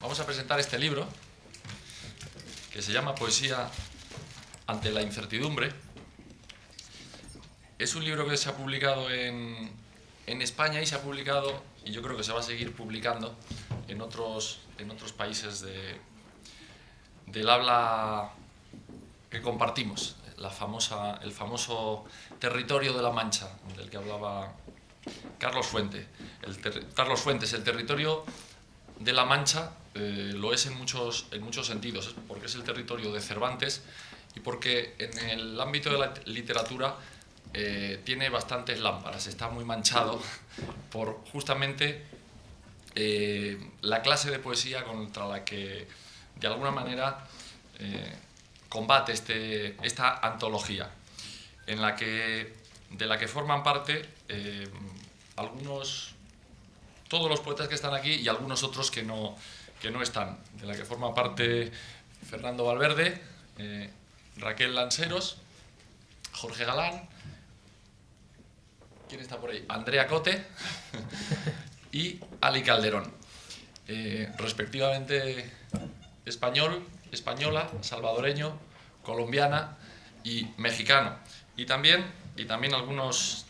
Vamos a presentar este libro, que se llama Poesía ante la incertidumbre. Es un libro que se ha publicado en España y se ha publicado, y yo creo que se va a seguir publicando, en otros países del habla que compartimos, el famoso territorio de la Mancha, del que hablaba Carlos Fuentes. Carlos Fuentes, el territorio de la Mancha lo es en muchos sentidos, porque es el territorio de Cervantes y porque en el ámbito de la literatura tiene bastantes lámparas, está muy manchado por justamente la clase de poesía contra la que de alguna manera combate esta antología, de la que forman parte todos los poetas que están aquí y algunos otros que no están, de la que forma parte Fernando Valverde, Raquel Lanseros, Jorge Galán, ¿quién está por ahí? Andrea Cote y Ali Calderón, respectivamente español, española, salvadoreño, colombiana y mexicano. Y también algunos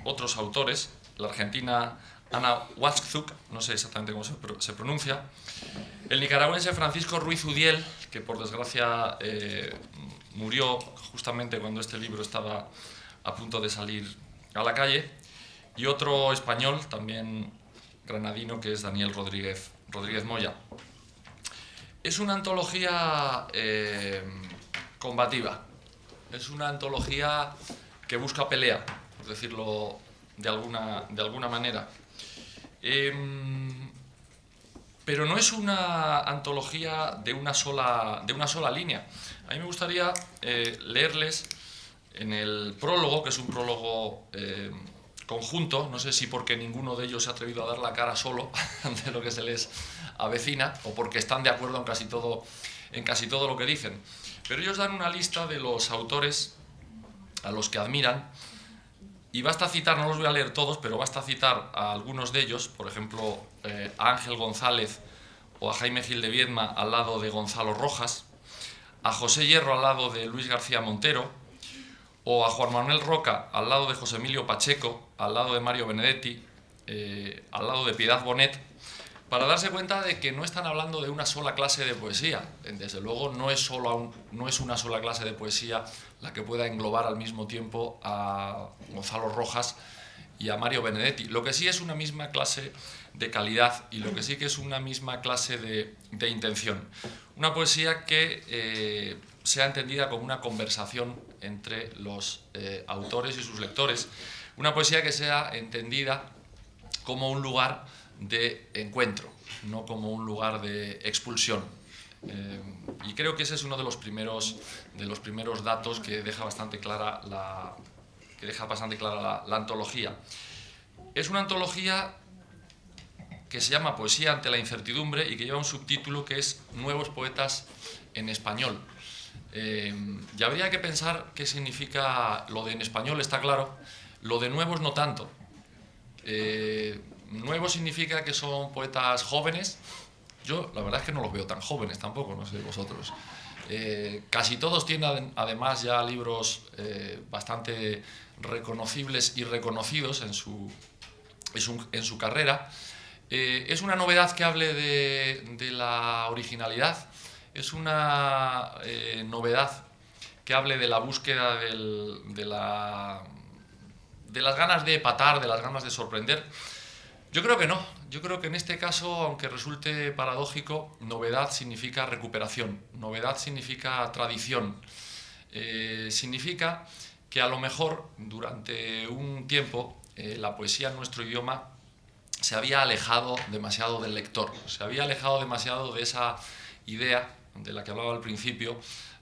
otros autores, la argentina Ana Huaczuk, no sé exactamente cómo se pronuncia, el nicaragüense Francisco Ruiz Udiel, que por desgracia murió justamente cuando este libro estaba a punto de salir a la calle, y otro español, también granadino, que es Daniel Rodríguez Moya. Es una antología combativa, es una antología que busca pelea, por decirlo de alguna manera. Pero no es una antología de una sola línea. A mí me gustaría leerles en el prólogo, que es un prólogo conjunto, no sé si porque ninguno de ellos se ha atrevido a dar la cara solo ante lo que se les avecina, o porque están de acuerdo en casi todo lo que dicen. Pero ellos dan una lista de los autores a los que admiran, y basta citar, no los voy a leer todos, pero basta citar a algunos de ellos, por ejemplo, a Ángel González o a Jaime Gil de Viedma al lado de Gonzalo Rojas, a José Hierro al lado de Luis García Montero, o a Juan Manuel Roca al lado de José Emilio Pacheco, al lado de Mario Benedetti, al lado de Piedad Bonet, para darse cuenta de que no están hablando de una sola clase de poesía. Desde luego no es una sola clase de poesía la que pueda englobar al mismo tiempo a Gonzalo Rojas y a Mario Benedetti. Lo que sí es una misma clase de calidad y lo que sí que es una misma clase de intención. Una poesía que sea entendida como una conversación entre los autores y sus lectores. Una poesía que sea entendida como un lugar de encuentro, no como un lugar de expulsión. Y creo que ese es uno de los primeros datos que deja bastante clara la antología. Es una antología que se llama Poesía ante la incertidumbre y que lleva un subtítulo que es Nuevos poetas en español. Y habría que pensar qué significa lo de en español, está claro, lo de nuevos no tanto. Nuevo significa que son poetas jóvenes. Yo la verdad es que no los veo tan jóvenes tampoco, no sé vosotros. Casi todos tienen además ya libros bastante reconocibles y reconocidos en su carrera. Es una novedad que hable de la originalidad, es una novedad que hable de la búsqueda de las ganas de epatar, de las ganas de sorprender. Yo creo que no. Yo creo que en este caso, aunque resulte paradójico, novedad significa recuperación, novedad significa tradición. Significa que a lo mejor durante un tiempo la poesía en nuestro idioma se había alejado demasiado del lector, se había alejado demasiado de esa idea de la que hablaba al principio,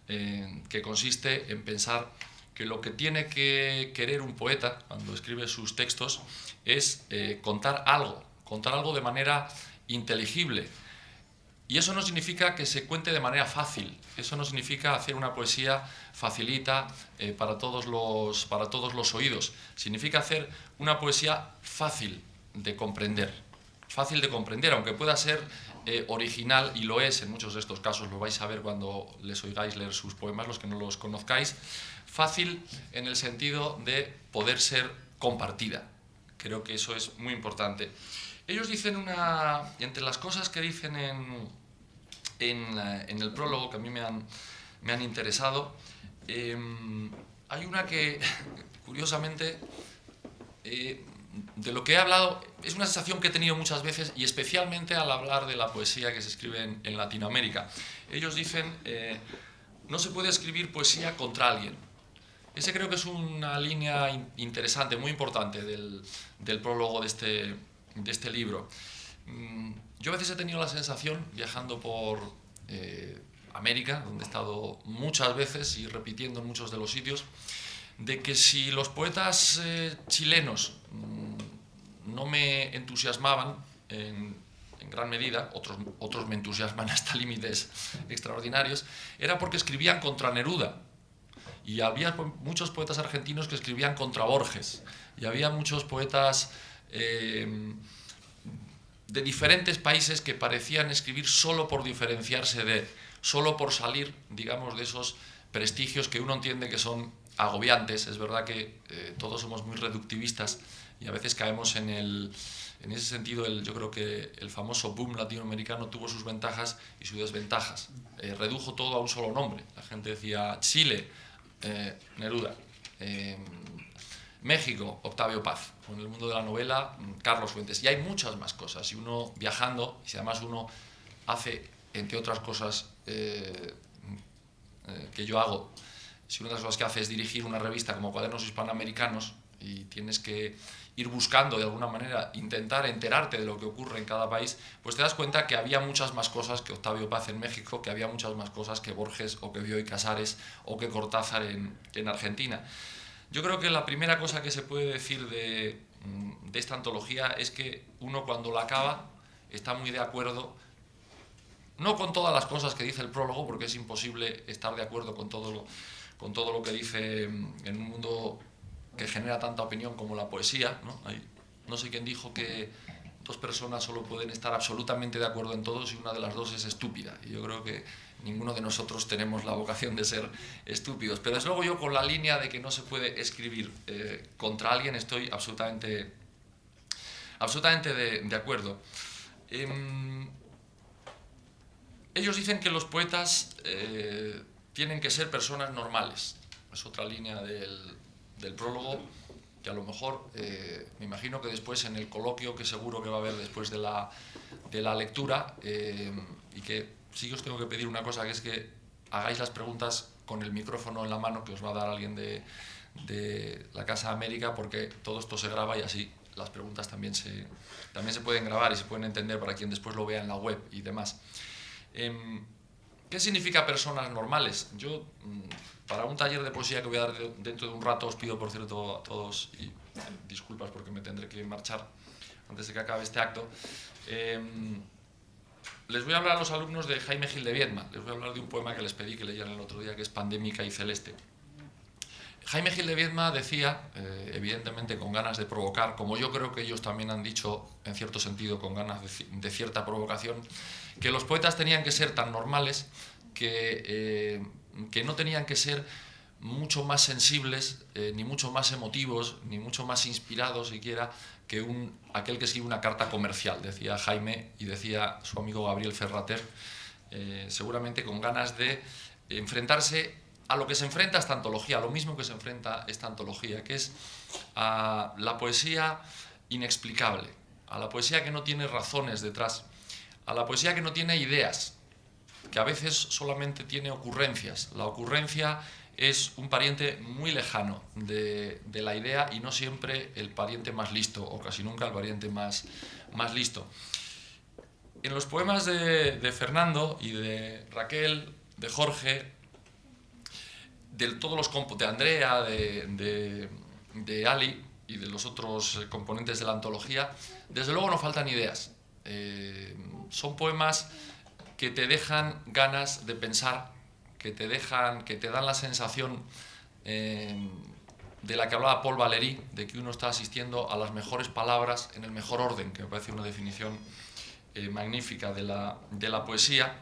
que consiste en pensar que lo que tiene que querer un poeta cuando escribe sus textos es contar algo de manera inteligible. Y eso no significa que se cuente de manera fácil, eso no significa hacer una poesía facilita para todos los oídos, significa hacer una poesía fácil de comprender, fácil de comprender, aunque pueda ser original, y lo es en muchos de estos casos, lo vais a ver cuando les oigáis leer sus poemas, los que no los conozcáis, fácil en el sentido de poder ser compartida. Creo que eso es muy importante. Ellos dicen entre las cosas que dicen en el prólogo, que a mí me han interesado, hay una que, curiosamente, de lo que he hablado, es una sensación que he tenido muchas veces, y especialmente al hablar de la poesía que se escribe en Latinoamérica. Ellos dicen, no se puede escribir poesía contra alguien. Ese creo que es una línea interesante, muy importante del prólogo de este libro. Yo a veces he tenido la sensación, viajando por América, donde he estado muchas veces y repitiendo en muchos de los sitios, de que si los poetas chilenos no me entusiasmaban en gran medida, otros me entusiasman hasta límites extraordinarios, era porque escribían contra Neruda. Y había muchos poetas argentinos que escribían contra Borges. Y había muchos poetas de diferentes países que parecían escribir solo por diferenciarse solo por salir, digamos, de esos prestigios que uno entiende que son agobiantes. Es verdad que todos somos muy reductivistas y a veces caemos en ese sentido. Yo creo que el famoso boom latinoamericano tuvo sus ventajas y sus desventajas. Redujo todo a un solo nombre. La gente decía Chile, Neruda, México, Octavio Paz, o en el mundo de la novela, Carlos Fuentes. Y hay muchas más cosas. Y uno viajando, y si además uno hace, entre otras cosas que yo hago, si una de las cosas que hace es dirigir una revista como Cuadernos Hispanoamericanos, y tienes que ir buscando de alguna manera, intentar enterarte de lo que ocurre en cada país, pues te das cuenta que había muchas más cosas que Octavio Paz en México, que había muchas más cosas que Borges o que Bioy Casares o que Cortázar en Argentina. Yo creo que la primera cosa que se puede decir de esta antología es que uno, cuando la acaba, está muy de acuerdo, no con todas las cosas que dice el prólogo, porque es imposible estar de acuerdo con todo lo que dice en un mundo que genera tanta opinión como la poesía, ¿no? No sé quién dijo que dos personas solo pueden estar absolutamente de acuerdo en todo si una de las dos es estúpida. Y yo creo que ninguno de nosotros tenemos la vocación de ser estúpidos. Pero desde luego yo, con la línea de que no se puede escribir contra alguien, estoy absolutamente de acuerdo. Ellos dicen que los poetas tienen que ser personas normales. Es otra línea del prólogo, que a lo mejor, me imagino que después, en el coloquio que seguro que va a haber después de la lectura, y que sí que os tengo que pedir una cosa, que es que hagáis las preguntas con el micrófono en la mano, que os va a dar alguien de la Casa América, porque todo esto se graba y así las preguntas también se pueden grabar y se pueden entender para quien después lo vea en la web y demás. ¿Qué significa personas normales? Yo, para un taller de poesía que voy a dar dentro de un rato, os pido, por cierto, a todos, y disculpas porque me tendré que marchar antes de que acabe este acto, les voy a hablar a los alumnos de Jaime Gil de Viedma. Les voy a hablar de un poema que les pedí que leyeran el otro día, que es Pandémica y Celeste. Jaime Gil de Viedma decía, evidentemente con ganas de provocar, como yo creo que ellos también han dicho, en cierto sentido, con ganas de cierta provocación, que los poetas tenían que ser tan normales que no tenían que ser mucho más sensibles, ni mucho más emotivos, ni mucho más inspirados siquiera, que aquel que escribe una carta comercial, decía Jaime, y decía su amigo Gabriel Ferrater, seguramente con ganas de enfrentarse a lo que se enfrenta esta antología, a lo mismo que se enfrenta esta antología, que es a la poesía inexplicable, a la poesía que no tiene razones detrás, a la poesía que no tiene ideas, que a veces solamente tiene ocurrencias. La ocurrencia es un pariente muy lejano de la idea, y no siempre el pariente más listo, o casi nunca el pariente más listo. En los poemas de Fernando y de Raquel, de Jorge, de Andrea, de Ali y de los otros componentes de la antología, desde luego no faltan ideas. Son poemas que te dejan ganas de pensar, que te dan la sensación de la que hablaba Paul Valéry, de que uno está asistiendo a las mejores palabras en el mejor orden, que me parece una definición magnífica de la poesía.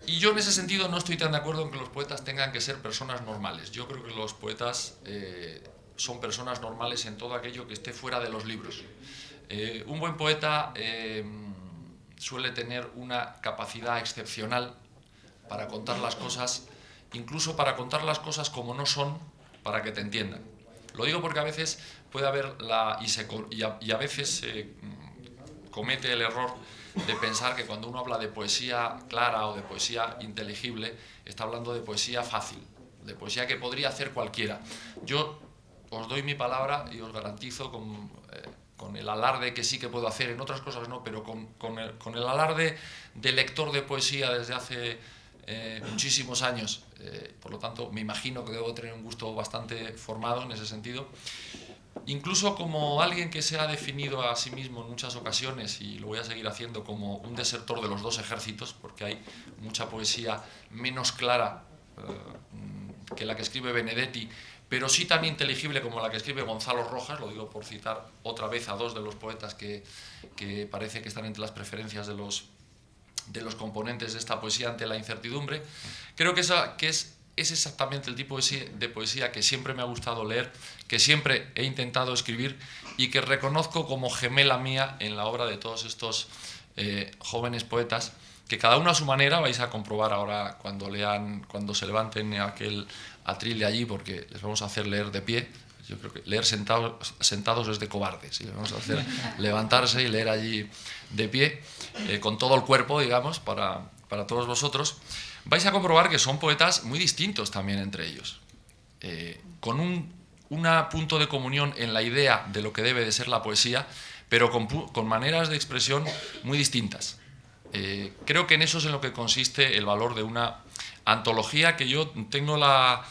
Y yo en ese sentido no estoy tan de acuerdo en que los poetas tengan que ser personas normales. Yo creo que los poetas son personas normales en todo aquello que esté fuera de los libros. Un buen poeta suele tener una capacidad excepcional para contar las cosas, incluso para contar las cosas como no son, para que te entiendan. Lo digo porque a veces puede haber y a veces se comete el error de pensar que cuando uno habla de poesía clara o de poesía inteligible, está hablando de poesía fácil, de poesía que podría hacer cualquiera. Yo os doy mi palabra y os garantizo con el alarde que sí que puedo hacer, en otras cosas no, pero con el alarde de lector de poesía desde hace muchísimos años, por lo tanto me imagino que debo tener un gusto bastante formado en ese sentido. Incluso como alguien que se ha definido a sí mismo en muchas ocasiones, y lo voy a seguir haciendo, como un desertor de los dos ejércitos, porque hay mucha poesía menos clara que la que escribe Benedetti, pero sí tan inteligible como la que escribe Gonzalo Rojas, lo digo por citar otra vez a dos de los poetas que parece que están entre las preferencias de los componentes de esta poesía ante la incertidumbre. Creo que es exactamente el tipo de poesía que siempre me ha gustado leer, que siempre he intentado escribir y que reconozco como gemela mía en la obra de todos estos jóvenes poetas, que cada uno a su manera vais a comprobar ahora cuando se levanten aquel atril de allí, porque les vamos a hacer leer de pie. Yo creo que leer sentados es de cobardes, y les vamos a hacer levantarse y leer allí de pie, con todo el cuerpo, digamos, para todos vosotros. Vais a comprobar que son poetas muy distintos también entre ellos, con un punto de comunión en la idea de lo que debe de ser la poesía, pero con maneras de expresión muy distintas. Creo que en eso es en lo que consiste el valor de una antología que yo tengo la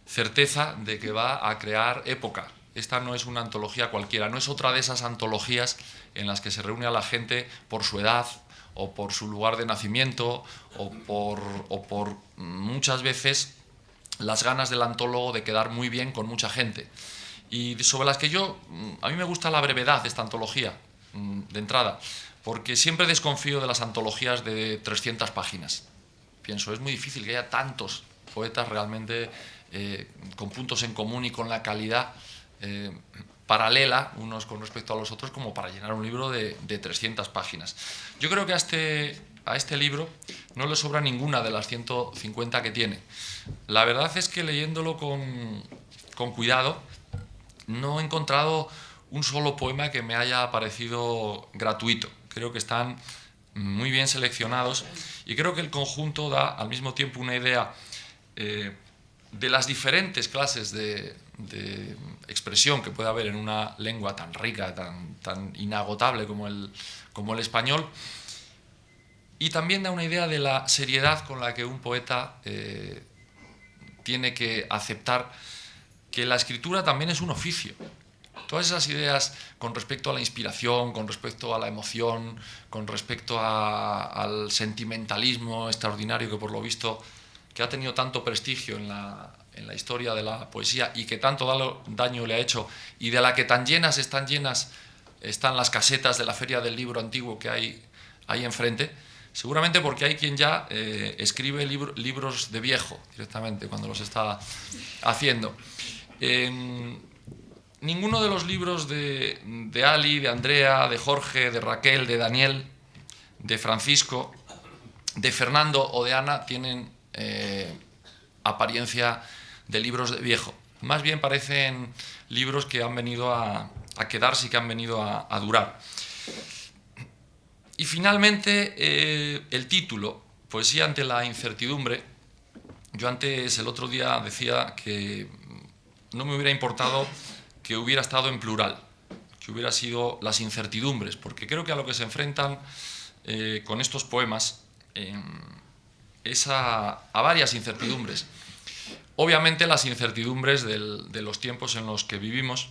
certeza de que va a crear época. Esta no es una antología cualquiera, no es otra de esas antologías en las que se reúne a la gente por su edad, o por su lugar de nacimiento, o por muchas veces las ganas del antólogo de quedar muy bien con mucha gente. Y sobre las que a mí me gusta la brevedad de esta antología, de entrada, porque siempre desconfío de las antologías de 300 páginas. Pienso, es muy difícil que haya tantos poetas realmente con puntos en común y con la calidad paralela unos con respecto a los otros como para llenar un libro de 300 páginas. Yo creo que a este libro no le sobra ninguna de las 150 que tiene. La verdad es que leyéndolo con cuidado no he encontrado un solo poema que me haya parecido gratuito. Creo que están muy bien seleccionados y creo que el conjunto da al mismo tiempo una idea de las diferentes clases de expresión que puede haber en una lengua tan rica, tan inagotable como el español, y también da una idea de la seriedad con la que un poeta tiene que aceptar que la escritura también es un oficio. Todas esas ideas con respecto a la inspiración, con respecto a la emoción, con respecto al sentimentalismo extraordinario que por lo visto que ha tenido tanto prestigio en la historia de la poesía y que tanto daño le ha hecho, y de la que tan llenas están las casetas de la Feria del Libro Antiguo que hay ahí enfrente, seguramente porque hay quien ya escribe libros de viejo directamente cuando los está haciendo. Ninguno de los libros de Ali, de Andrea, de Jorge, de Raquel, de Daniel, de Francisco, de Fernando o de Ana tienen apariencia de libros de viejo. Más bien parecen libros que han venido a quedarse y que han venido a durar. Y finalmente el título, Poesía ante la incertidumbre. Yo antes, el otro día, decía que no me hubiera importado que hubiera estado en plural, que hubiera sido las incertidumbres, porque creo que a lo que se enfrentan con estos poemas es a varias incertidumbres. Obviamente las incertidumbres de los tiempos en los que vivimos,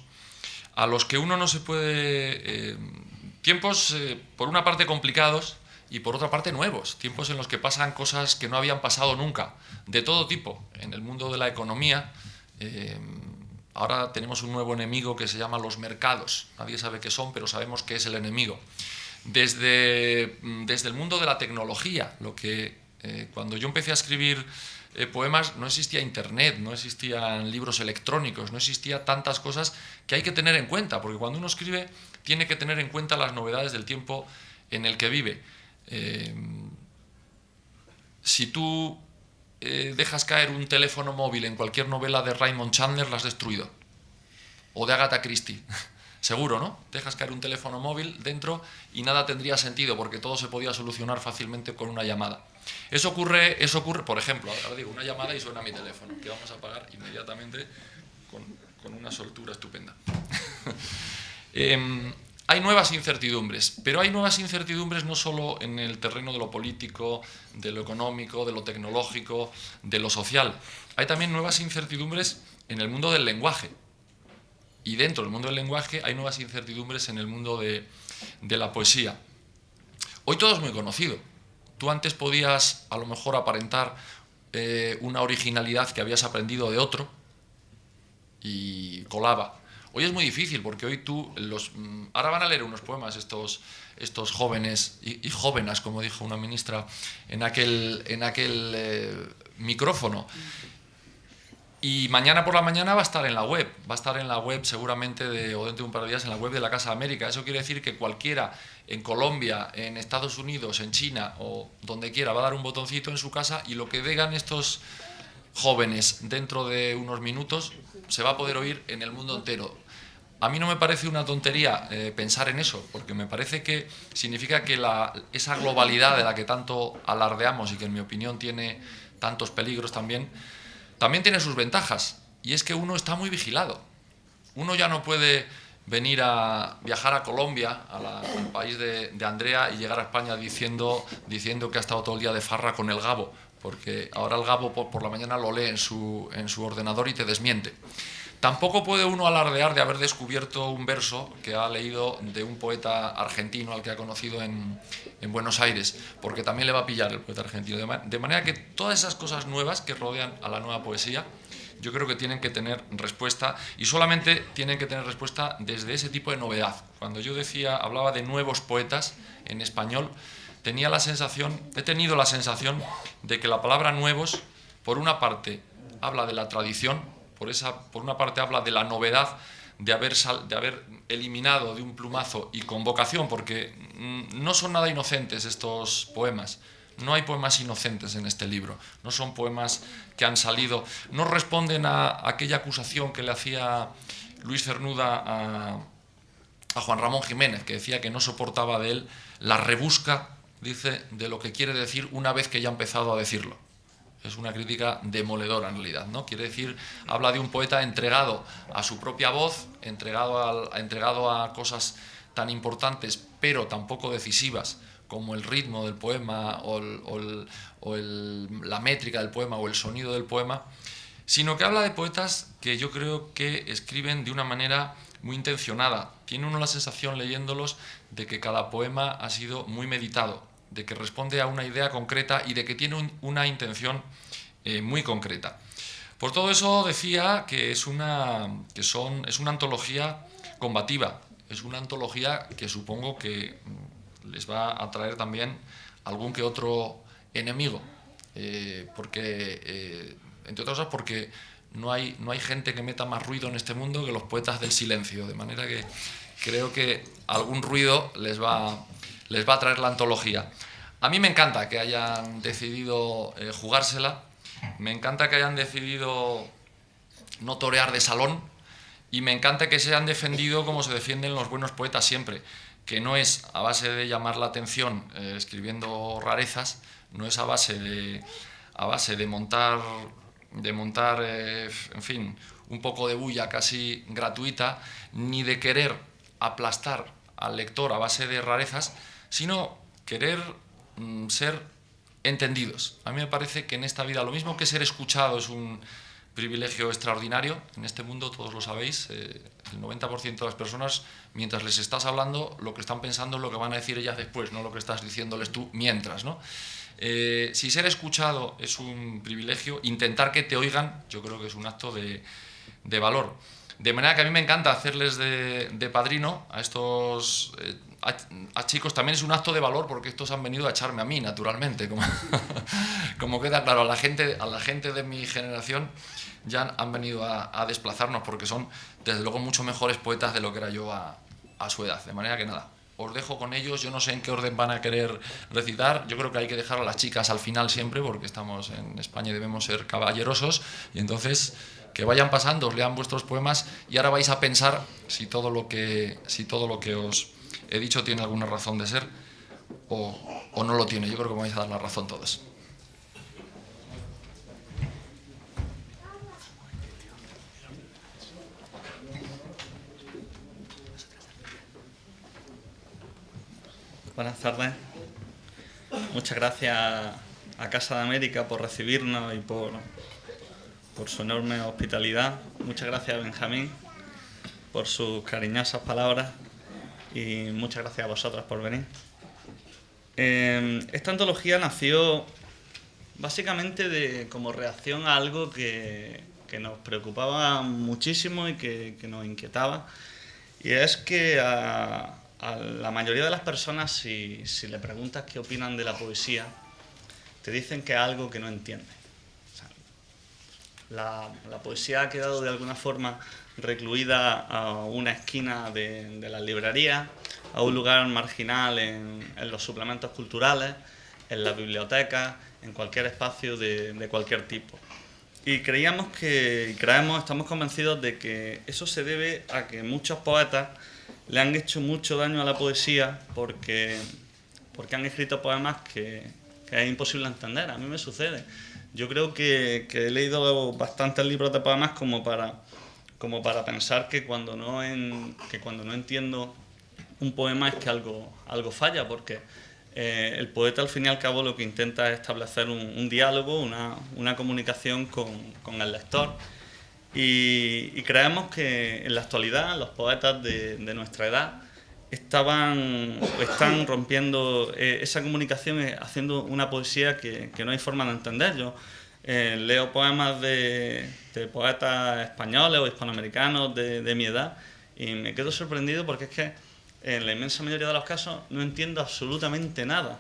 a los que uno no se puede... tiempos, por una parte, complicados y por otra parte nuevos, tiempos en los que pasan cosas que no habían pasado nunca, de todo tipo, en el mundo de la economía, Ahora tenemos un nuevo enemigo que se llama los mercados. Nadie sabe qué son, pero sabemos qué es el enemigo. Desde el mundo de la tecnología, cuando yo empecé a escribir poemas no existía internet, no existían libros electrónicos, no existía tantas cosas que hay que tener en cuenta, porque cuando uno escribe tiene que tener en cuenta las novedades del tiempo en el que vive. Si tú dejas caer un teléfono móvil en cualquier novela de Raymond Chandler, la has destruido. O de Agatha Christie. Seguro, ¿no? Dejas caer un teléfono móvil dentro y nada tendría sentido porque todo se podía solucionar fácilmente con una llamada. Eso ocurre, por ejemplo, ahora digo una llamada y suena mi teléfono, que vamos a apagar inmediatamente con una soltura estupenda. Hay nuevas incertidumbres, pero hay nuevas incertidumbres no solo en el terreno de lo político, de lo económico, de lo tecnológico, de lo social. Hay también nuevas incertidumbres en el mundo del lenguaje. Y dentro del mundo del lenguaje hay nuevas incertidumbres en el mundo de la poesía. Hoy todo es muy conocido. Tú antes podías a lo mejor aparentar una originalidad que habías aprendido de otro y colaba. Hoy es muy difícil porque hoy ahora van a leer unos poemas estos jóvenes y jóvenes, como dijo una ministra en aquel micrófono. Y mañana por la mañana va a estar en la web seguramente o dentro de un par de días en la web de la Casa de América. Eso quiere decir que cualquiera en Colombia, en Estados Unidos, en China o donde quiera va a dar un botoncito en su casa y lo que digan estos jóvenes dentro de unos minutos se va a poder oír en el mundo entero. A mí no me parece una tontería pensar en eso, porque me parece que significa que esa globalidad de la que tanto alardeamos y que en mi opinión tiene tantos peligros también tiene sus ventajas, y es que uno está muy vigilado. Uno ya no puede viajar a Colombia, al país de Andrea, y llegar a España diciendo que ha estado todo el día de farra con el Gabo, porque ahora el Gabo por la mañana lo lee en su ordenador y te desmiente. Tampoco puede uno alardear de haber descubierto un verso que ha leído de un poeta argentino al que ha conocido en Buenos Aires, porque también le va a pillar el poeta argentino. De manera que todas esas cosas nuevas que rodean a la nueva poesía, yo creo que tienen que tener respuesta, y solamente tienen que tener respuesta desde ese tipo de novedad. Cuando yo hablaba de nuevos poetas en español, he tenido la sensación de que la palabra nuevos, por una parte, habla de la tradición, por una parte habla de la novedad de haber eliminado de un plumazo y con vocación, porque no son nada inocentes estos poemas. No hay poemas inocentes en este libro. No son poemas que han salido, no responden a aquella acusación que le hacía Luis Cernuda a Juan Ramón Jiménez, que decía que no soportaba de él la rebusca, dice, de lo que quiere decir una vez que ya ha empezado a decirlo. Es una crítica demoledora en realidad, ¿no? Quiere decir, habla de un poeta entregado a su propia voz, entregado a cosas tan importantes pero tan poco decisivas como el ritmo del poema la métrica del poema o el sonido del poema, sino que habla de poetas que yo creo que escriben de una manera muy intencionada. Tiene uno la sensación leyéndolos de que cada poema ha sido muy meditado, de que responde a una idea concreta y de que tiene una intención muy concreta. Por todo eso decía que es una antología combativa, es una antología que supongo que les va a traer también algún que otro enemigo, entre otras cosas porque no hay gente que meta más ruido en este mundo que los poetas del silencio, de manera que creo que algún ruido les va a traer la antología. A mí me encanta que hayan decidido jugársela, me encanta que hayan decidido no torear de salón, y me encanta que se hayan defendido como se defienden los buenos poetas siempre, que no es a base de llamar la atención escribiendo rarezas, no es a base de montar en fin, un poco de bulla casi gratuita, ni de querer aplastar al lector a base de rarezas, sino querer ser entendidos. A mí me parece que en esta vida, lo mismo que ser escuchado es un privilegio extraordinario, en este mundo, todos lo sabéis, el 90% de las personas, mientras les estás hablando, lo que están pensando es lo que van a decir ellas después, no lo que estás diciéndoles tú mientras, ¿no? Si ser escuchado es un privilegio, intentar que te oigan, yo creo que es un acto de de valor. De manera que a mí me encanta hacerles de padrino a estos a chicos. También es un acto de valor porque estos han venido a echarme a mí, naturalmente. Como queda claro, a la gente de mi generación ya han venido a desplazarnos porque son, desde luego, mucho mejores poetas de lo que era yo a su edad. De manera que nada, os dejo con ellos. Yo no sé en qué orden van a querer recitar. Yo creo que hay que dejar a las chicas al final siempre porque estamos en España y debemos ser caballerosos. Y entonces, que vayan pasando, os lean vuestros poemas y ahora vais a pensar si todo lo que os he dicho tiene alguna razón de ser o no lo tiene. Yo creo que me vais a dar la razón todos. Buenas tardes. Muchas gracias a Casa de América por recibirnos y por su enorme hospitalidad. Muchas gracias a Benjamín por sus cariñosas palabras y muchas gracias a vosotras por venir. Esta antología nació básicamente como reacción a algo que nos preocupaba muchísimo y que nos inquietaba, y es que a la mayoría de las personas, si le preguntas qué opinan de la poesía, te dicen que es algo que no entienden. O sea, la poesía ha quedado de alguna forma recluida a una esquina de las librerías, a un lugar marginal en los suplementos culturales, en las bibliotecas, en cualquier espacio de cualquier tipo. Y estamos convencidos de que eso se debe a que muchos poetas le han hecho mucho daño a la poesía porque han escrito poemas que es imposible entender. A mí me sucede. Yo creo que he leído bastantes libros de poemas como para pensar que cuando no entiendo un poema es que algo falla, porque el poeta al fin y al cabo lo que intenta es establecer un diálogo, una comunicación con el lector. Y creemos que en la actualidad los poetas de nuestra edad están rompiendo esa comunicación, haciendo una poesía que no hay forma de entender. Yo leo poemas de poetas españoles o hispanoamericanos de mi edad y me quedo sorprendido porque es que en la inmensa mayoría de los casos no entiendo absolutamente nada.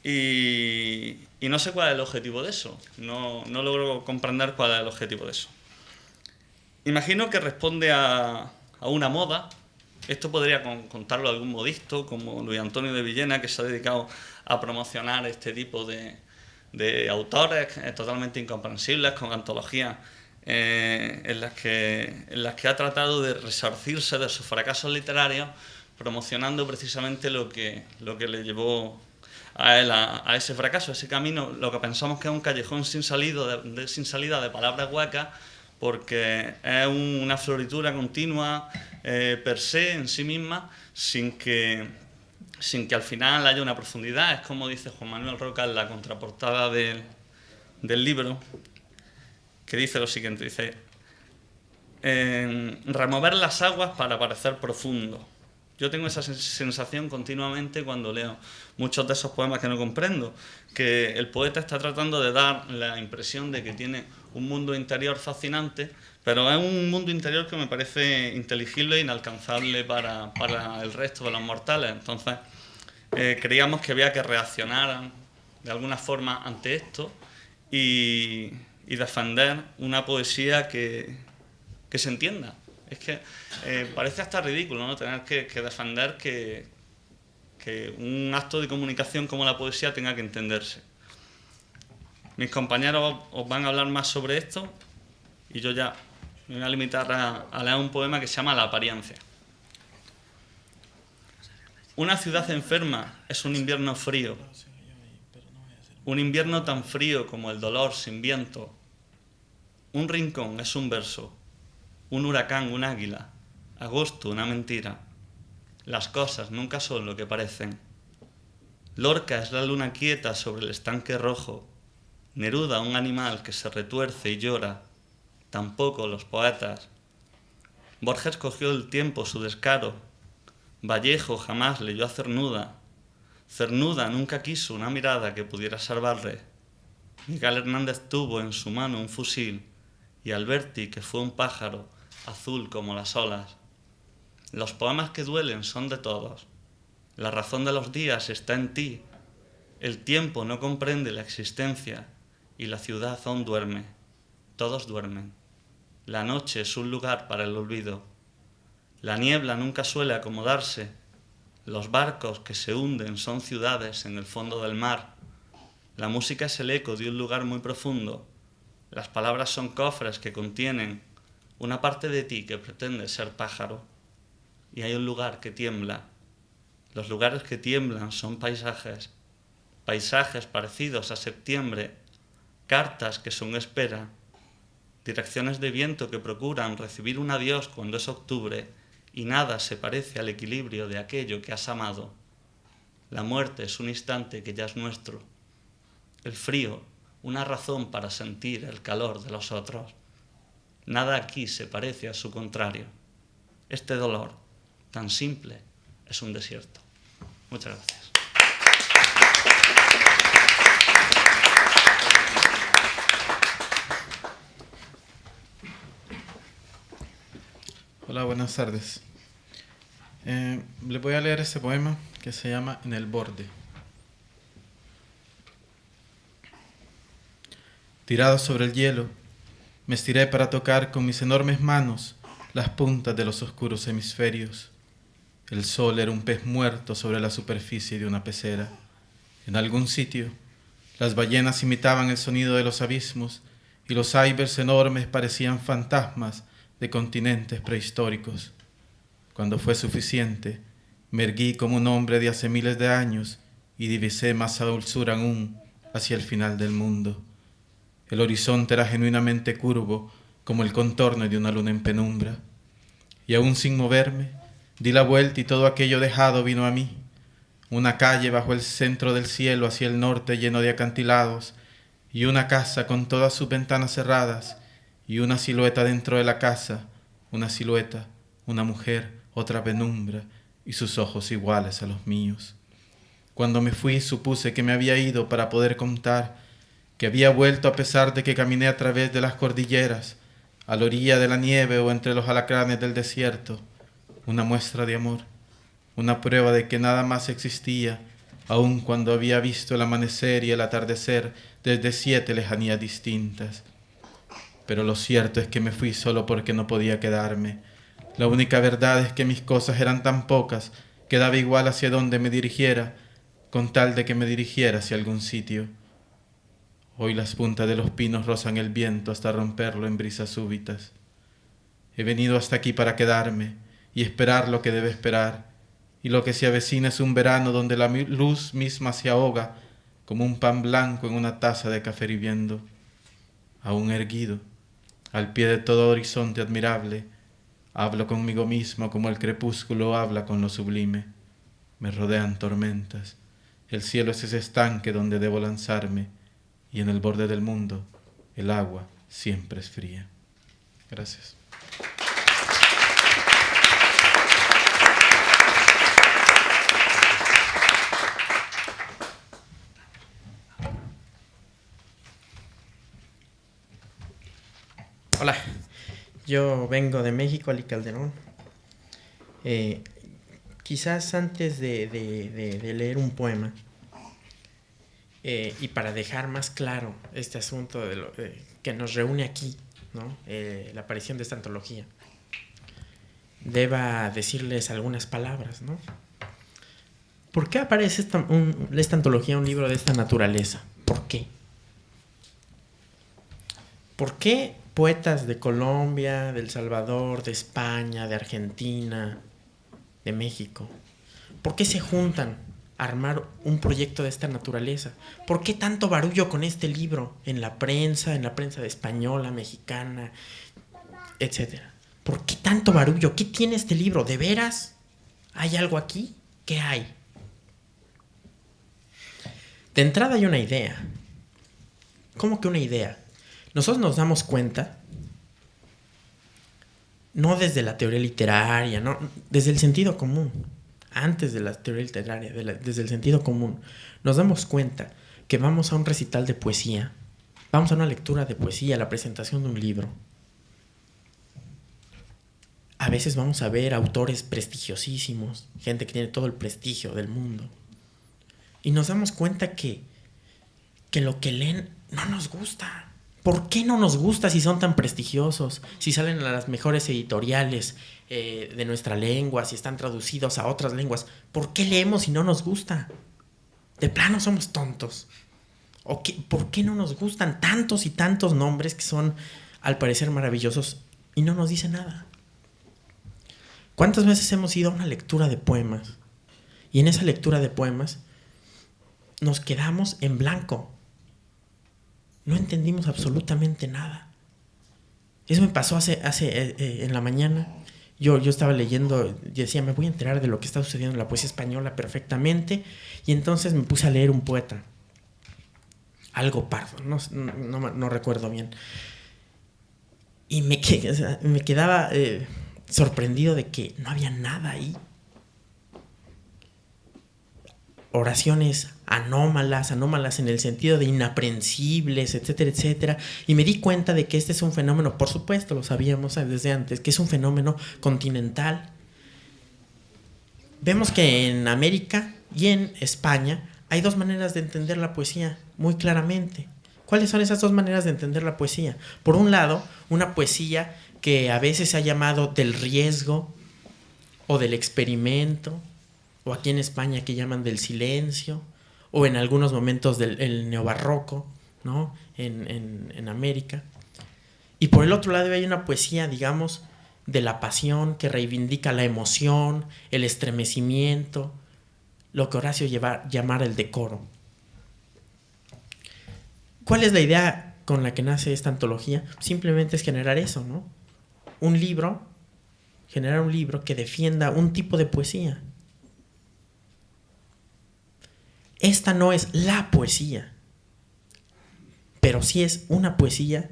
Y no sé cuál es el objetivo de eso. No logro comprender cuál es el objetivo de eso. Imagino que responde a una moda. Esto podría contarlo algún modisto, como Luis Antonio de Villena, que se ha dedicado a promocionar este tipo de autores totalmente incomprensibles, con antologías en las que ha tratado de resarcirse de sus fracasos literarios, promocionando precisamente lo que le llevó a él a ese fracaso, a ese camino, lo que pensamos que es un callejón sin salida de palabras huecas, porque es una floritura continua per se en sí misma, sin que al final haya una profundidad. Es como dice Juan Manuel Roca en la contraportada del libro, que dice lo siguiente, dice: remover las aguas para parecer profundo. Yo tengo esa sensación continuamente cuando leo muchos de esos poemas que no comprendo, que el poeta está tratando de dar la impresión de que tiene un mundo interior fascinante, pero es un mundo interior que me parece inteligible e inalcanzable para el resto de los mortales. Entonces, creíamos que había que reaccionar de alguna forma ante esto y defender una poesía que se entienda. Es que parece hasta ridículo, ¿no?, tener que defender que un acto de comunicación como la poesía tenga que entenderse. Mis compañeros os van a hablar más sobre esto y yo ya me voy a limitar a leer un poema que se llama La apariencia. Una ciudad enferma es un invierno frío, un invierno tan frío como el dolor sin viento. Un rincón es un verso, un huracán, un águila, agosto, una mentira. Las cosas nunca son lo que parecen. Lorca es la luna quieta sobre el estanque rojo. Neruda, un animal que se retuerce y llora. Tampoco los poetas. Borges cogió el tiempo su descaro. Vallejo jamás leyó a Cernuda. Cernuda nunca quiso una mirada que pudiera salvarle. Miguel Hernández tuvo en su mano un fusil y Alberti, que fue un pájaro, azul como las olas. Los poemas que duelen son de todos. La razón de los días está en ti. El tiempo no comprende la existencia y la ciudad aún duerme. Todos duermen. La noche es un lugar para el olvido. La niebla nunca suele acomodarse. Los barcos que se hunden son ciudades en el fondo del mar. La música es el eco de un lugar muy profundo. Las palabras son cofres que contienen una parte de ti que pretende ser pájaro. Y hay un lugar que tiembla. Los lugares que tiemblan son paisajes. Paisajes parecidos a septiembre. Cartas que son espera. Direcciones de viento que procuran recibir un adiós cuando es octubre y nada se parece al equilibrio de aquello que has amado. La muerte es un instante que ya es nuestro. El frío, una razón para sentir el calor de los otros. Nada aquí se parece a su contrario. Este dolor, tan simple, es un desierto. Muchas gracias. Hola, buenas tardes. Le voy a leer este poema que se llama En el borde. Tirado sobre el hielo, me estiré para tocar con mis enormes manos las puntas de los oscuros hemisferios. El sol era un pez muerto sobre la superficie de una pecera. En algún sitio, las ballenas imitaban el sonido de los abismos y los icebergs enormes parecían fantasmas de continentes prehistóricos. Cuando fue suficiente, me erguí como un hombre de hace miles de años y divisé más dulzura aún hacia el final del mundo. El horizonte era genuinamente curvo, como el contorno de una luna en penumbra. Y aún sin moverme, di la vuelta y todo aquello dejado vino a mí. Una calle bajo el centro del cielo hacia el norte lleno de acantilados, y una casa con todas sus ventanas cerradas, y una silueta dentro de la casa, una silueta, una mujer, otra penumbra, y sus ojos iguales a los míos. Cuando me fui supuse que me había ido para poder contar, que había vuelto a pesar de que caminé a través de las cordilleras, a la orilla de la nieve o entre los alacranes del desierto, una muestra de amor, una prueba de que nada más existía, aun cuando había visto el amanecer y el atardecer desde 7 lejanías distintas. Pero lo cierto es que me fui solo porque no podía quedarme. La única verdad es que mis cosas eran tan pocas que daba igual hacia dónde me dirigiera, con tal de que me dirigiera hacia algún sitio. Hoy las puntas de los pinos rozan el viento hasta romperlo en brisas súbitas. He venido hasta aquí para quedarme y esperar lo que debe esperar, y lo que se avecina es un verano donde la luz misma se ahoga como un pan blanco en una taza de café hirviendo. Aún erguido, al pie de todo horizonte admirable, hablo conmigo mismo como el crepúsculo habla con lo sublime. Me rodean tormentas, el cielo es ese estanque donde debo lanzarme, y en el borde del mundo el agua siempre es fría. Gracias. Hola, yo vengo de México, Ali Calderón. Quizás antes de leer un poema, y para dejar más claro este asunto de lo que nos reúne aquí, ¿no? La aparición de esta antología, deba decirles algunas palabras, ¿no? ¿Por qué aparece esta antología, un libro de esta naturaleza? ¿Por qué? ¿Por qué poetas de Colombia, de El Salvador, de España, de Argentina, de México, por qué se juntan a armar un proyecto de esta naturaleza? ¿Por qué tanto barullo con este libro en la prensa de española, mexicana, etcétera? ¿Por qué tanto barullo? ¿Qué tiene este libro? ¿De veras? ¿Hay algo aquí? ¿Qué hay? De entrada hay una idea. ¿Cómo que una idea? Nosotros nos damos cuenta, no desde la teoría literaria, no, desde el sentido común, antes de la teoría literaria, desde el sentido común, nos damos cuenta que vamos a un recital de poesía, vamos a una lectura de poesía, la presentación de un libro, a veces vamos a ver autores prestigiosísimos, gente que tiene todo el prestigio del mundo, y nos damos cuenta que lo que leen no nos gusta. ¿Por qué no nos gusta si son tan prestigiosos? Si salen a las mejores editoriales de nuestra lengua, si están traducidos a otras lenguas. ¿Por qué leemos si no nos gusta? De plano somos tontos. ¿Por qué no nos gustan tantos y tantos nombres que son, al parecer, maravillosos y no nos dicen nada? ¿Cuántas veces hemos ido a una lectura de poemas? Y en esa lectura de poemas nos quedamos en blanco. No entendimos absolutamente nada. Eso me pasó en la mañana. Yo estaba leyendo, y decía, me voy a enterar de lo que está sucediendo en la poesía española perfectamente. Y entonces me puse a leer un poeta. Algo Pardo, no recuerdo bien. Y me quedaba sorprendido de que no había nada ahí. Oraciones anómalas en el sentido de inaprensibles, etcétera, etcétera. Y me di cuenta de que este es un fenómeno, por supuesto, lo sabíamos desde antes, que es un fenómeno continental. Vemos que en América y en España hay dos maneras de entender la poesía muy claramente. ¿Cuáles son esas dos maneras de entender la poesía? Por un lado, una poesía que a veces se ha llamado del riesgo o del experimento, o aquí en España que llaman del silencio, o en algunos momentos del neobarroco, ¿no? En América. Y por el otro lado hay una poesía, digamos, de la pasión, que reivindica la emoción, el estremecimiento, lo que Horacio llamara el decoro. ¿Cuál es la idea con la que nace esta antología? Simplemente es generar eso, ¿no? Generar un libro que defienda un tipo de poesía. Esta no es la poesía, pero sí es una poesía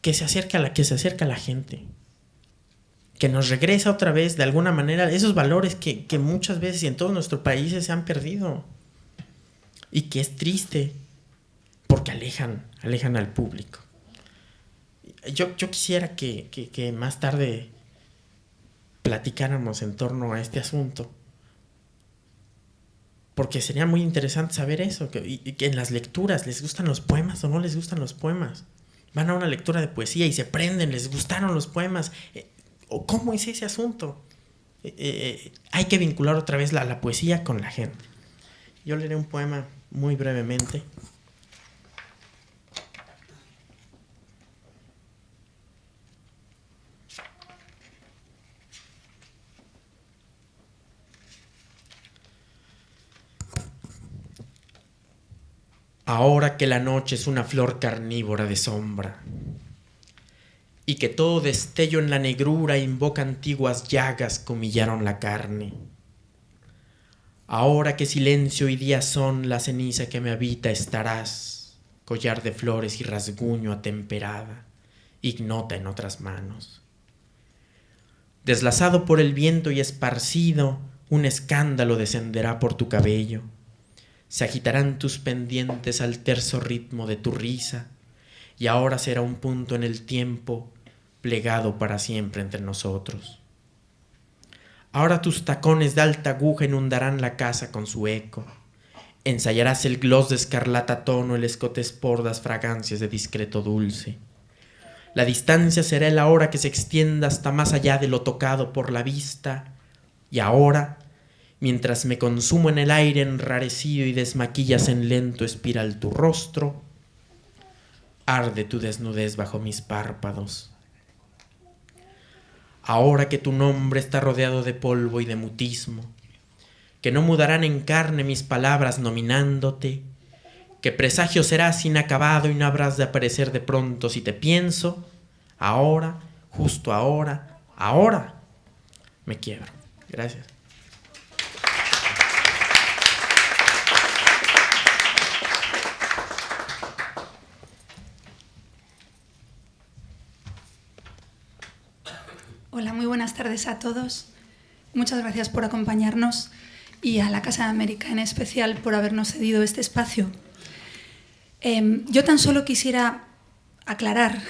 que se acerca a la gente, que nos regresa otra vez de alguna manera esos valores que muchas veces y en todos nuestros países se han perdido, y que es triste porque alejan al público. Yo quisiera que más tarde platicáramos en torno a este asunto, porque sería muy interesante saber eso, que en las lecturas, ¿les gustan los poemas o no les gustan los poemas? Van a una lectura de poesía y se prenden, ¿les gustaron los poemas? ¿O cómo es ese asunto? Hay que vincular otra vez la poesía con la gente. Yo leeré un poema muy brevemente. Ahora que la noche es una flor carnívora de sombra, y que todo destello en la negrura invoca antiguas llagas que humillaron la carne. Ahora que silencio y día son la ceniza que me habita, estarás, collar de flores y rasguño atemperada, ignota en otras manos. Deslazado por el viento y esparcido, un escándalo descenderá por tu cabello. Se agitarán tus pendientes al terso ritmo de tu risa, y ahora será un punto en el tiempo plegado para siempre entre nosotros. Ahora tus tacones de alta aguja inundarán la casa con su eco. Ensayarás el gloss de escarlata tono, el escote espordas fragancias de discreto dulce. La distancia será la hora que se extienda hasta más allá de lo tocado por la vista, y ahora, mientras me consumo en el aire enrarecido y desmaquillas en lento espiral tu rostro, arde tu desnudez bajo mis párpados. Ahora que tu nombre está rodeado de polvo y de mutismo, que no mudarán en carne mis palabras nominándote, que presagio serás inacabado y no habrás de aparecer de pronto si te pienso, ahora, justo ahora, me quiebro. Gracias. Hola, muy buenas tardes a todos. Muchas gracias por acompañarnos y a la Casa de América en especial por habernos cedido este espacio. Yo tan solo quisiera aclarar,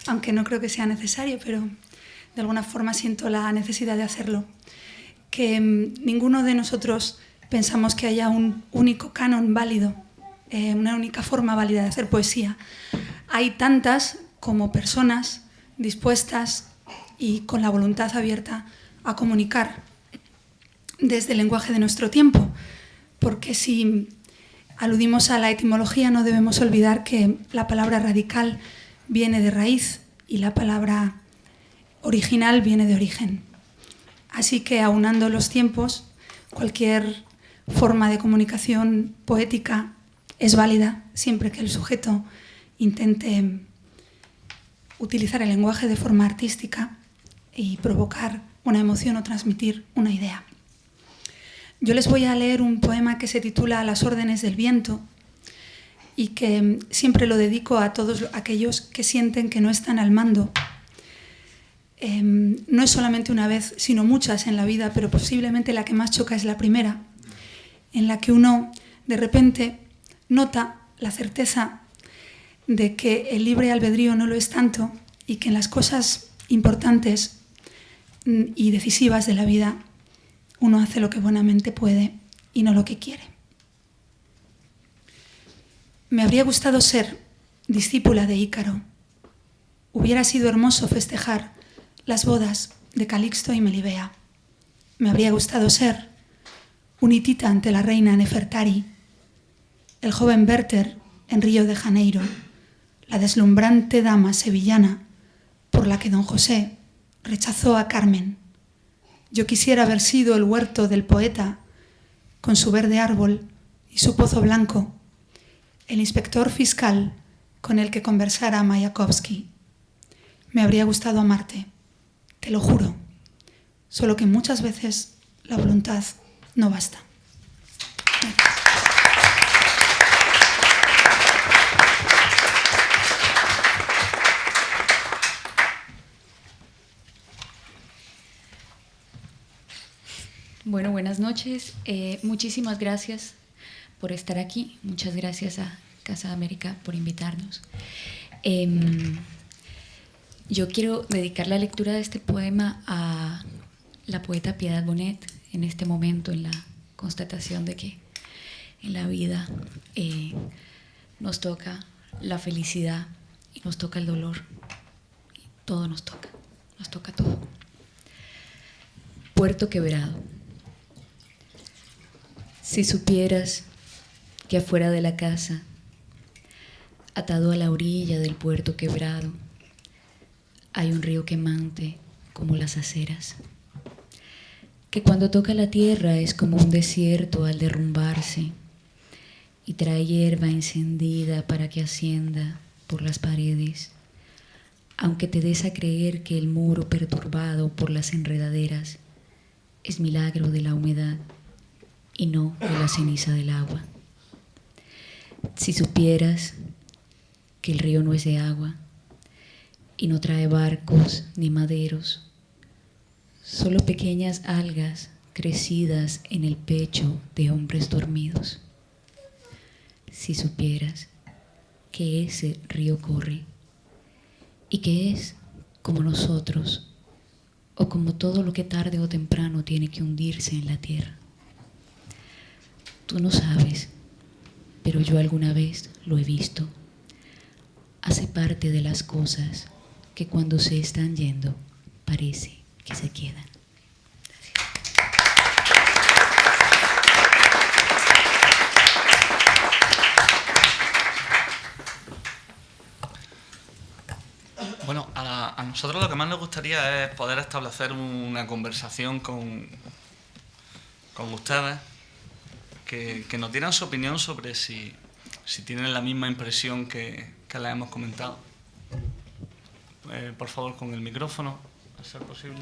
aunque no creo que sea necesario, pero de alguna forma siento la necesidad de hacerlo, que ninguno de nosotros pensamos que haya un único canon válido, una única forma válida de hacer poesía. Hay tantas como personas dispuestas y con la voluntad abierta a comunicar desde el lenguaje de nuestro tiempo, porque si aludimos a la etimología no debemos olvidar que la palabra radical viene de raíz y la palabra original viene de origen. Así que aunando los tiempos, cualquier forma de comunicación poética es válida siempre que el sujeto intente utilizar el lenguaje de forma artística y provocar una emoción o transmitir una idea. Yo les voy a leer un poema que se titula A las órdenes del viento y que siempre lo dedico a todos aquellos que sienten que no están al mando. No es solamente una vez, sino muchas en la vida, pero posiblemente la que más choca es la primera, en la que uno de repente nota la certeza de que el libre albedrío no lo es tanto y que en las cosas importantes y decisivas de la vida uno hace lo que buenamente puede y no lo que quiere. Me habría gustado ser discípula de Ícaro. Hubiera sido hermoso festejar las bodas de Calixto y Melibea. Me habría gustado ser un hitita ante la reina Nefertari, el joven Werther en Río de Janeiro, la deslumbrante dama sevillana por la que don José rechazó a Carmen. Yo quisiera haber sido el huerto del poeta, con su verde árbol y su pozo blanco, el inspector fiscal con el que conversara Mayakovsky. Me habría gustado amarte, te lo juro, solo que muchas veces la voluntad no basta. Bueno, buenas noches. Muchísimas gracias por estar aquí. Muchas gracias a Casa América por invitarnos. Yo quiero dedicar la lectura de este poema a la poeta Piedad Bonet en este momento, en la constatación de que en la vida nos toca la felicidad y nos toca el dolor. Todo nos toca todo. Puerto Quebrado. Si supieras que afuera de la casa, atado a la orilla del puerto quebrado, hay un río quemante como las aceras, que cuando toca la tierra es como un desierto al derrumbarse y trae hierba encendida para que ascienda por las paredes, aunque te des a creer que el muro perturbado por las enredaderas es milagro de la humedad y no de la ceniza del agua. Si supieras que el río no es de agua y no trae barcos ni maderos, solo pequeñas algas crecidas en el pecho de hombres dormidos. Si supieras que ese río corre y que es como nosotros o como todo lo que tarde o temprano tiene que hundirse en la tierra. Tú no sabes, pero yo alguna vez lo he visto. Hace parte de las cosas que cuando se están yendo parece que se quedan. Bueno, a nosotros lo que más nos gustaría es poder establecer una conversación con ustedes, que nos dieran su opinión sobre si tienen la misma impresión que la hemos comentado. Por favor, con el micrófono, a ser posible.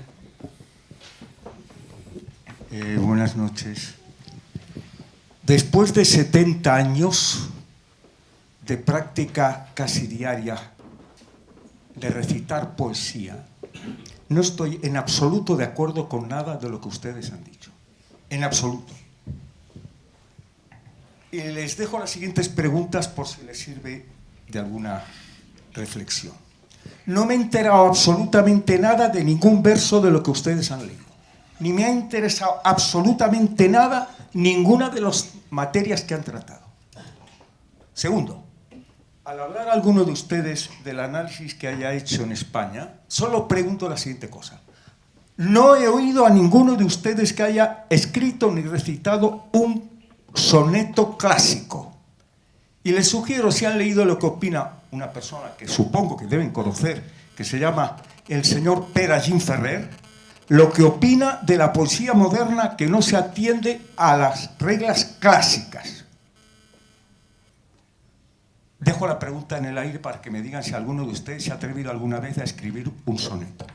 Buenas noches. Después de 70 años de práctica casi diaria de recitar poesía, no estoy en absoluto de acuerdo con nada de lo que ustedes han dicho. En absoluto. Y les dejo las siguientes preguntas por si les sirve de alguna reflexión. no me he enterado absolutamente nada de ningún verso de lo que ustedes han leído. Ni me ha interesado absolutamente nada ninguna de las materias que han tratado. Segundo, al hablar alguno de ustedes del análisis que haya hecho en España, solo pregunto la siguiente cosa. No he oído a ninguno de ustedes que haya escrito ni recitado un soneto clásico. Y les sugiero, si han leído lo que opina una persona que supongo que deben conocer, que se llama el señor Pere Gimferrer, lo que opina de la poesía moderna que no se atiende a las reglas clásicas. Dejo la pregunta en el aire para que me digan si alguno de ustedes se ha atrevido alguna vez a escribir un soneto.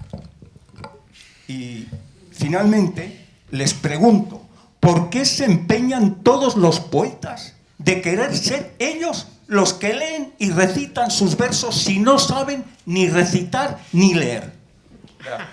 Y finalmente les pregunto, ¿por qué se empeñan todos los poetas de querer ser ellos los que leen y recitan sus versos si no saben ni recitar ni leer? Gracias.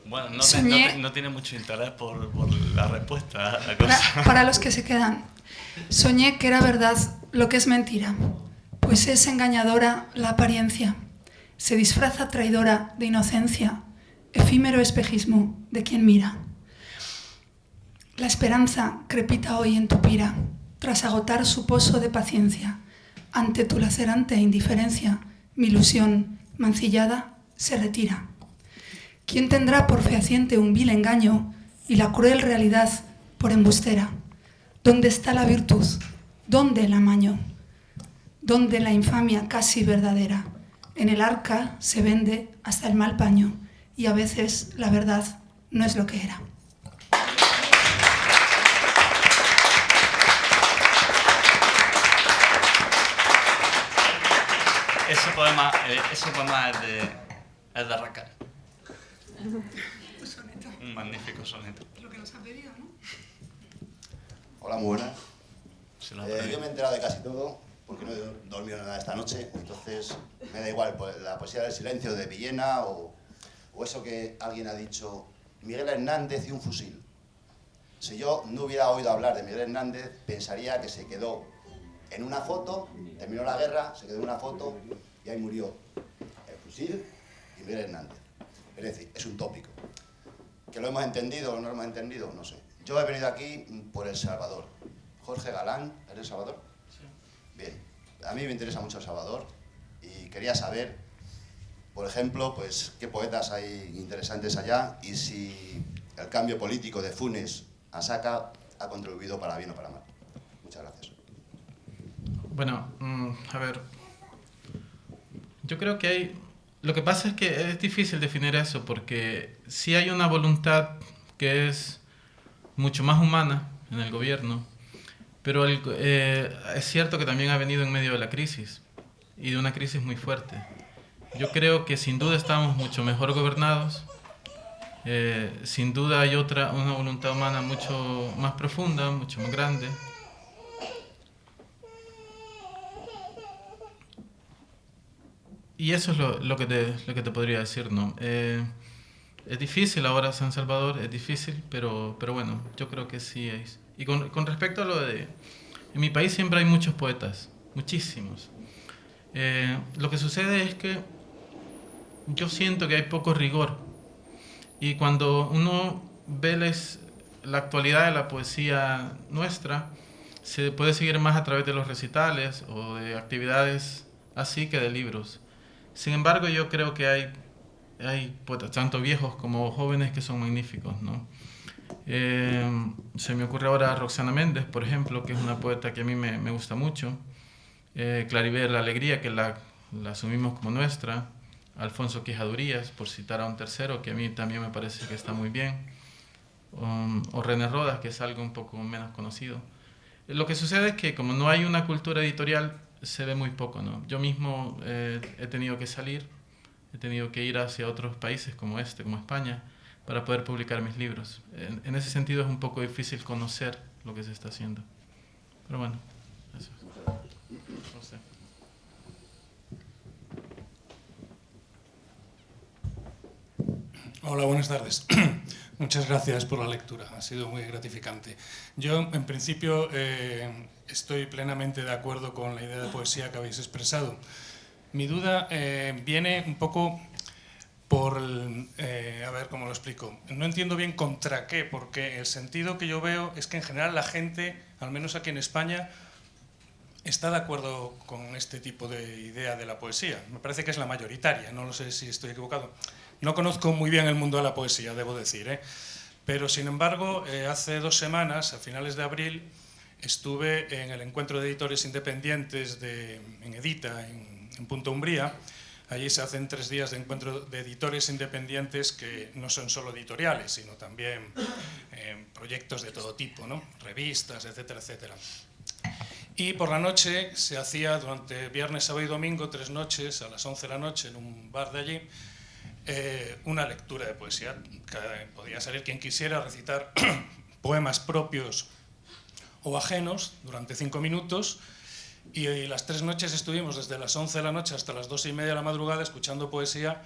Bueno, Soñé- no tiene mucho interés por la respuesta a la cosa. Para los que se quedan, soñé que era verdad lo que es mentira, pues es engañadora la apariencia, se disfraza traidora de inocencia, efímero espejismo de quien mira. La esperanza crepita hoy en tu pira, tras agotar su pozo de paciencia. Ante tu lacerante indiferencia, mi ilusión, mancillada, se retira. ¿Quién tendrá por fehaciente un vil engaño y la cruel realidad por embustera? ¿Dónde está la virtud? ¿Dónde el amaño? ¿Dónde la infamia casi verdadera? En el arca se vende hasta el mal paño y a veces la verdad no es lo que era. Ese poema es de Racal. Un magnífico soneto. Lo que nos ha pedido, ¿no? Hola, muy buenas. Se lo ha Yo pedido. me he enterado de casi todo, porque no he dormido nada esta noche, entonces me da igual la poesía del silencio de Villena o eso que alguien ha dicho, Miguel Hernández y un fusil. Si yo no hubiera oído hablar de Miguel Hernández, pensaría que se quedó en una foto, terminó la guerra, se quedó en una foto y ahí murió el fusil y Miguel Hernández. Es decir, es un tópico. ¿Que lo hemos entendido o no lo hemos entendido? No sé. Yo he venido aquí por El Salvador. Jorge Galán, ¿es de El Salvador? Sí. Bien. A mí me interesa mucho El Salvador y quería saber, por ejemplo, pues qué poetas hay interesantes allá y si el cambio político de Funes a Saca ha contribuido para bien o para mal. Muchas gracias. Bueno, a ver, yo creo que hay... Lo que pasa es que es difícil definir eso porque sí hay una voluntad que es mucho más humana en el gobierno, pero es cierto que también ha venido en medio de la crisis y de una crisis muy fuerte. Yo creo que sin duda estamos mucho mejor gobernados, sin duda hay una voluntad humana mucho más profunda, mucho más grande. Y eso es lo que te podría decir, ¿no? Es difícil ahora San Salvador, es difícil, pero bueno, yo creo que sí es. Y con respecto a lo de... En mi país siempre hay muchos poetas, muchísimos. Lo que sucede es que yo siento que hay poco rigor. Y cuando uno ve la actualidad de la poesía nuestra, se puede seguir más a través de los recitales o de actividades así que de libros. Sin embargo, yo creo que hay poetas, tanto viejos como jóvenes, que son magníficos, ¿no? Se me ocurre ahora Roxana Méndez, por ejemplo, que es una poeta que a mí me gusta mucho. Claribel La Alegría, que la asumimos como nuestra. Alfonso Quijadurías, por citar a un tercero, que a mí también me parece que está muy bien. O René Rodas, que es algo un poco menos conocido. Lo que sucede es que como no hay una cultura editorial, se ve muy poco, ¿no? Yo mismo he tenido que salir, he tenido que ir hacia otros países como como España, para poder publicar mis libros. En ese sentido es un poco difícil conocer lo que se está haciendo. Pero bueno, eso. No sé. Hola, buenas tardes. Muchas gracias por la lectura, ha sido muy gratificante. Yo, en principio, estoy plenamente de acuerdo con la idea de poesía que habéis expresado. Mi duda viene un poco por, a ver cómo lo explico. No entiendo bien contra qué, porque el sentido que yo veo es que en general la gente, al menos aquí en España, está de acuerdo con este tipo de idea de la poesía. Me parece que es la mayoritaria, no lo sé si estoy equivocado. No conozco muy bien el mundo de la poesía, debo decir, pero sin embargo, hace 2 semanas, a finales de abril, estuve en el encuentro de editores independientes en Edita, en Punta Umbría. Allí se hacen 3 días de encuentro de editores independientes que no son solo editoriales, sino también proyectos de todo tipo, ¿no? Revistas, etcétera, etcétera. Y por la noche se hacía durante viernes, sábado y domingo, 3 noches, a las 11 de la noche, en un bar de allí, una lectura de poesía. Podía salir quien quisiera a recitar poemas propios o ajenos durante 5 minutos, y las 3 noches estuvimos desde las 11 de la noche hasta las 2:30 de la madrugada escuchando poesía,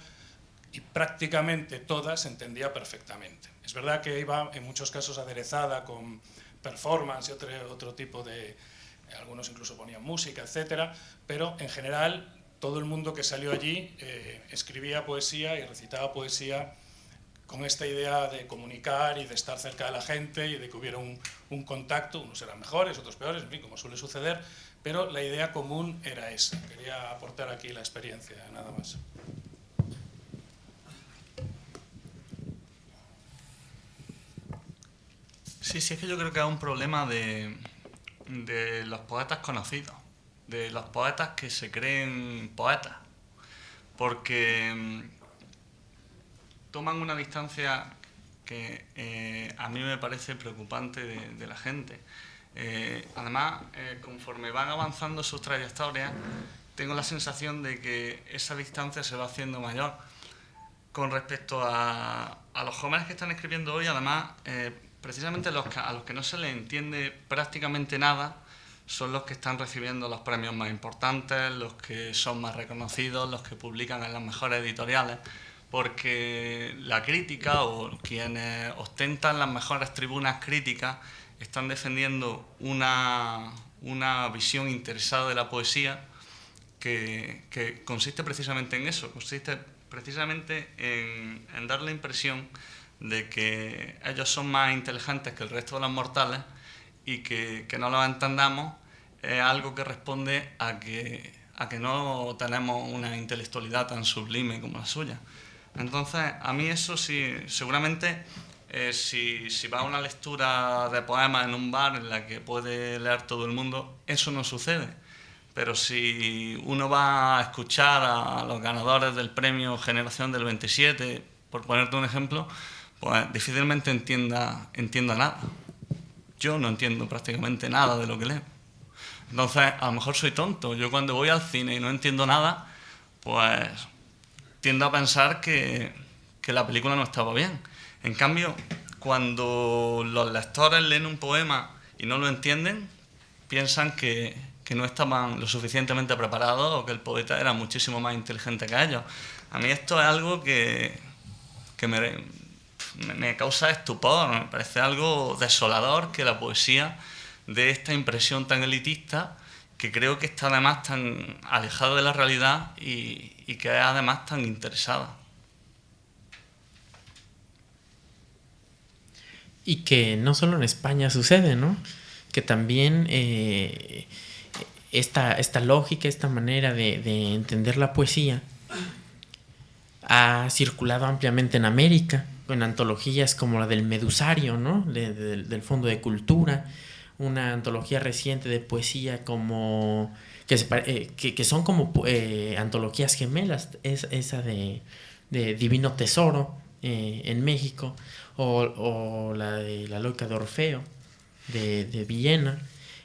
y prácticamente toda se entendía perfectamente. Es verdad que iba en muchos casos aderezada con performance y otro tipo de... Algunos incluso ponían música, etcétera, pero en general todo el mundo que salió allí escribía poesía y recitaba poesía con esta idea de comunicar y de estar cerca de la gente y de que hubiera un contacto. Unos eran mejores, otros peores, en fin, como suele suceder, pero la idea común era esa. Quería aportar aquí la experiencia, nada más. Sí, es que yo creo que es un problema de los poetas conocidos, de los poetas que se creen poetas, porque toman una distancia que a mí me parece preocupante de la gente. Además, conforme van avanzando sus trayectorias, tengo la sensación de que esa distancia se va haciendo mayor. Con respecto a los jóvenes que están escribiendo hoy, además, precisamente a los que no se les entiende prácticamente nada son los que están recibiendo los premios más importantes, los que son más reconocidos, los que publican en las mejores editoriales, porque la crítica o quienes ostentan las mejores tribunas críticas están defendiendo una visión interesada de la poesía que consiste precisamente en eso, consiste precisamente en dar la impresión de que ellos son más inteligentes que el resto de los mortales y que no los entendamos es algo que responde a que no tenemos una intelectualidad tan sublime como la suya. Entonces, a mí eso sí, seguramente, si va a una lectura de poemas en un bar en la que puede leer todo el mundo, eso no sucede. Pero si uno va a escuchar a los ganadores del premio Generación del 27, por ponerte un ejemplo, pues difícilmente entienda nada. Yo no entiendo prácticamente nada de lo que leo. Entonces, a lo mejor soy tonto. Yo cuando voy al cine y no entiendo nada, pues tiendo a pensar que la película no estaba bien. En cambio, cuando los lectores leen un poema y no lo entienden, piensan que no estaban lo suficientemente preparados o que el poeta era muchísimo más inteligente que ellos. A mí esto es algo que me causa estupor, me parece algo desolador que la poesía dé esta impresión tan elitista, que creo que está además tan alejada de la realidad y que es además tan interesada. Y que no solo en España sucede, ¿no? Que también esta lógica, esta manera de entender la poesía ha circulado ampliamente en América, con antologías como la del Medusario, ¿no? Del Fondo de Cultura, una antología reciente de poesía como que son como antologías gemelas, esa de Divino Tesoro en México, o la de La Loca de Orfeo de Villena.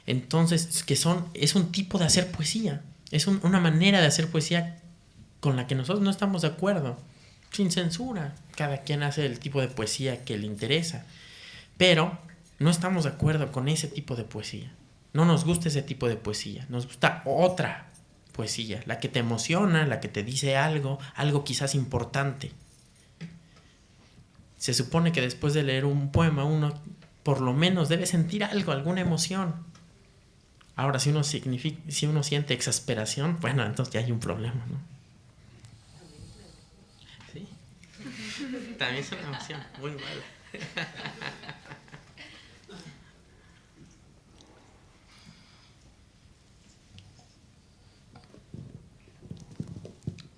Entonces, es un tipo de hacer poesía, es una manera de hacer poesía con la que nosotros no estamos de acuerdo, sin censura. Cada quien hace el tipo de poesía que le interesa, pero no estamos de acuerdo con ese tipo de poesía. No nos gusta ese tipo de poesía, nos gusta otra poesía, la que te emociona, la que te dice algo quizás importante. Se supone que después de leer un poema uno por lo menos debe sentir algo, alguna emoción. Ahora, si uno siente exasperación, bueno, entonces ya hay un problema, ¿no? Sí. También es una emoción muy mala.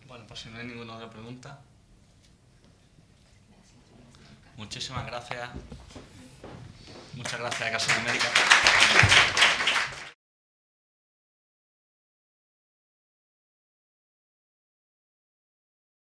Bueno, pues si no hay ninguna otra pregunta. Muchísimas gracias. Muchas gracias a Casa Numérica.